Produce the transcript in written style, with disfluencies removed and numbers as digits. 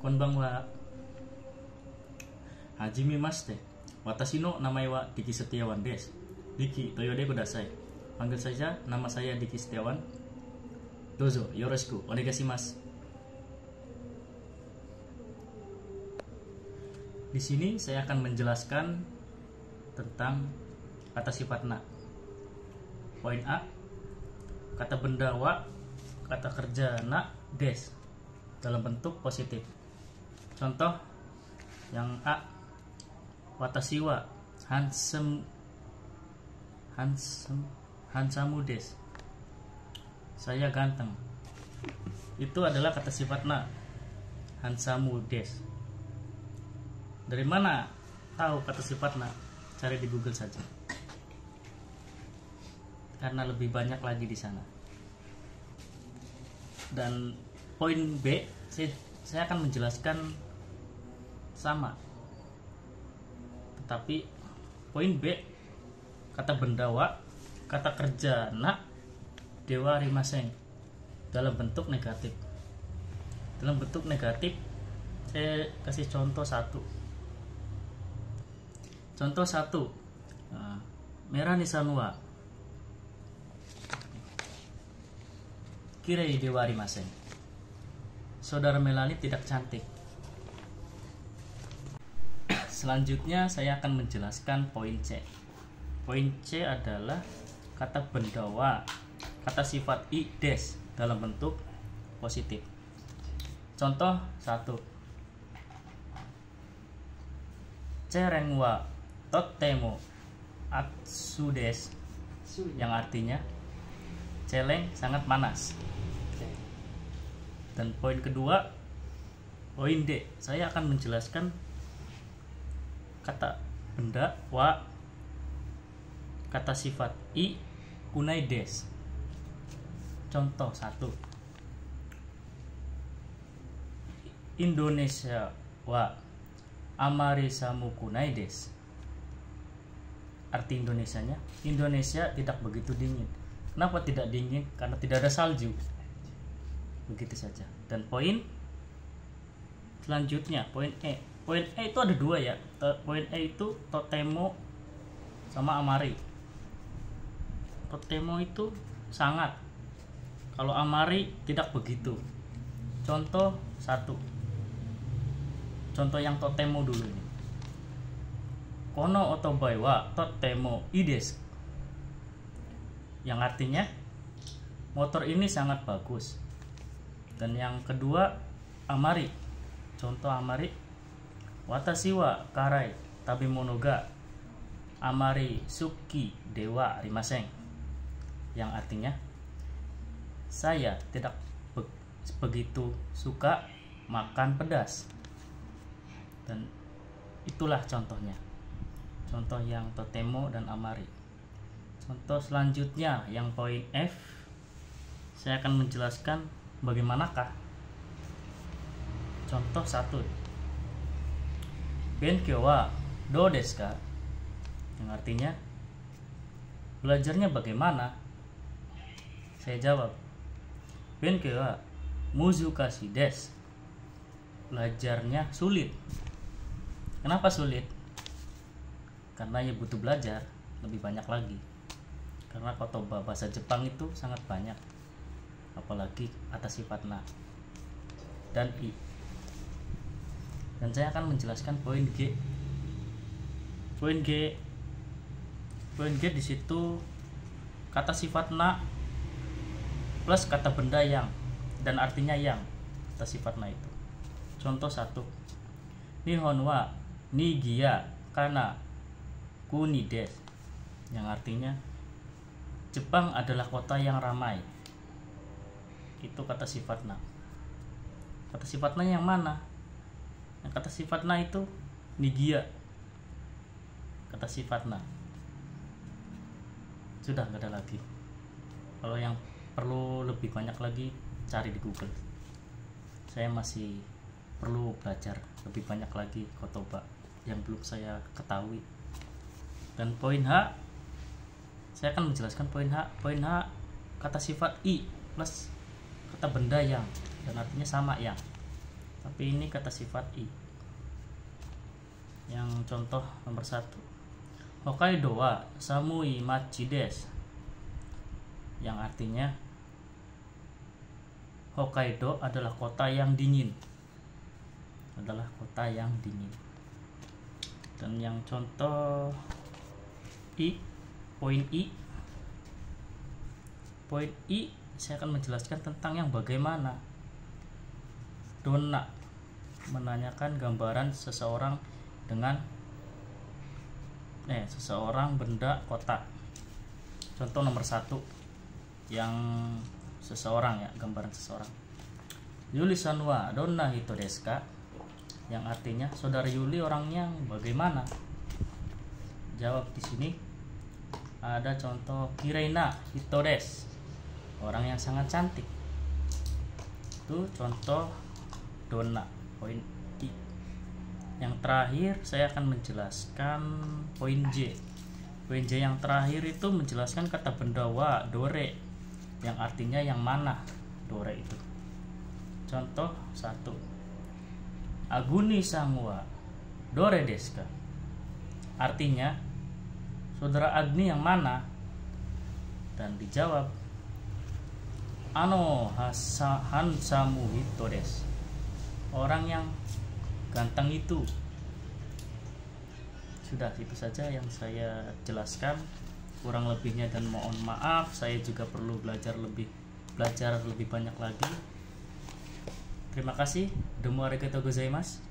Konbanwa. Hajime mashite. Watashi no namae wa Diki Setiawan desu. Diki toyode kudasai. Panggil saja nama saya Diki Setiawan. Dozo yoroshiku onegaishimasu. Di sini saya akan menjelaskan tentang kata sifat na. Poin A, kata benda wa, kata kerja na des dalam bentuk positif. Contoh yang A, watashi wa handsome des. Saya ganteng. Itu adalah kata sifat na, handsome des. Dari mana tahu kata sifat na? Cari di Google saja. Karena lebih banyak lagi di sana. Dan poin B, saya akan menjelaskan sama. Tetapi poin B, kata benda wa, kata kerja na, dewa rimaseng dalam bentuk negatif. Dalam bentuk negatif, saya kasih contoh satu. Contoh satu, merah nisan wa kirei dewa arimasen. Saudara Melani tidak cantik. Selanjutnya saya akan menjelaskan poin C. Poin C adalah kata benda wa, kata sifat i des dalam bentuk positif. Contoh satu, cereng wa totemo atsu des, yang artinya celeng sangat panas. Dan poin kedua, poin D, saya akan menjelaskan kata benda wa, kata sifat i kunai des. Contoh satu, Indonesia wa amari samu kunai des. Arti Indonesianya, Indonesia tidak begitu dingin. Kenapa tidak dingin? Karena tidak ada salju. Begitu saja. Dan poin selanjutnya, poin E. Poin E itu ada dua ya. Poin E itu totemo sama amari. Totemo itu sangat. Kalau amari tidak begitu. Contoh satu. Contoh yang totemo dulu nih. Kono otobai wa totemo ii desu. Yang artinya motor ini sangat bagus. Dan yang kedua, amari. Contoh amari, watashi wa karai tabimono ga amari suki dewa arimasen. Yang artinya saya tidak begitu suka makan pedas. Dan itulah contohnya. Contoh yang totemo dan amari. Contoh selanjutnya yang poin F, saya akan menjelaskan bagaimanakah. Contoh satu, benkyou wa dou desu ka? Yang artinya belajarnya bagaimana? Saya jawab, benkyou wa muzukashi desu. Belajarnya sulit. Kenapa sulit? Karena ya butuh belajar lebih banyak lagi. Karena kotoba bahasa Jepang itu sangat banyak, apalagi atas sifat na dan i. Dan saya akan menjelaskan poin G. Poin G di situ kata sifat na plus kata benda yang dan artinya yang, kata sifat na itu. Contoh satu, Nihon wa nigiya kana kuni desu. Yang artinya Jepang adalah kota yang ramai. Itu kata sifat na. Kata sifat na yang mana? Yang kata sifat na itu nigiya. Kata sifat na. Sudah nggak ada lagi. Kalau yang perlu lebih banyak lagi, cari di Google. Saya masih perlu belajar lebih banyak lagi kotoba yang belum saya ketahui. Dan poin H, saya akan menjelaskan poin H. Poin H, kata sifat i plus kata benda yang, dan artinya sama yang. tapi ini kata sifat i. Yang contoh nomor 1, Hokkaido wa samui machi desu, yang artinya Hokkaido adalah kota yang dingin, Dan yang contoh poin I saya akan menjelaskan tentang yang bagaimana. Donna, menanyakan gambaran seseorang dengan seseorang, benda, kota. Contoh nomor 1 yang seseorang, ya, gambaran seseorang. Yuli-san wa donna hito desu ka, yang artinya saudara Yuli orang yang bagaimana. Jawab di sini ada contoh kireina hito desu, orang yang sangat cantik. Itu contoh donna, poin I. Yang terakhir saya akan menjelaskan poin J. Poin J yang terakhir itu menjelaskan kata benda wa dore, yang artinya yang mana dore itu. Contoh 1, Aguni sang wa dore desu ka, artinya saudara Agni yang mana. Dan dijawab hansamu hito desu, orang yang ganteng itu. Sudah, itu saja yang saya jelaskan. Kurang lebihnya dan mohon maaf, saya juga perlu belajar lebih banyak lagi. Terima kasih. Domo arigatou gozaimasu.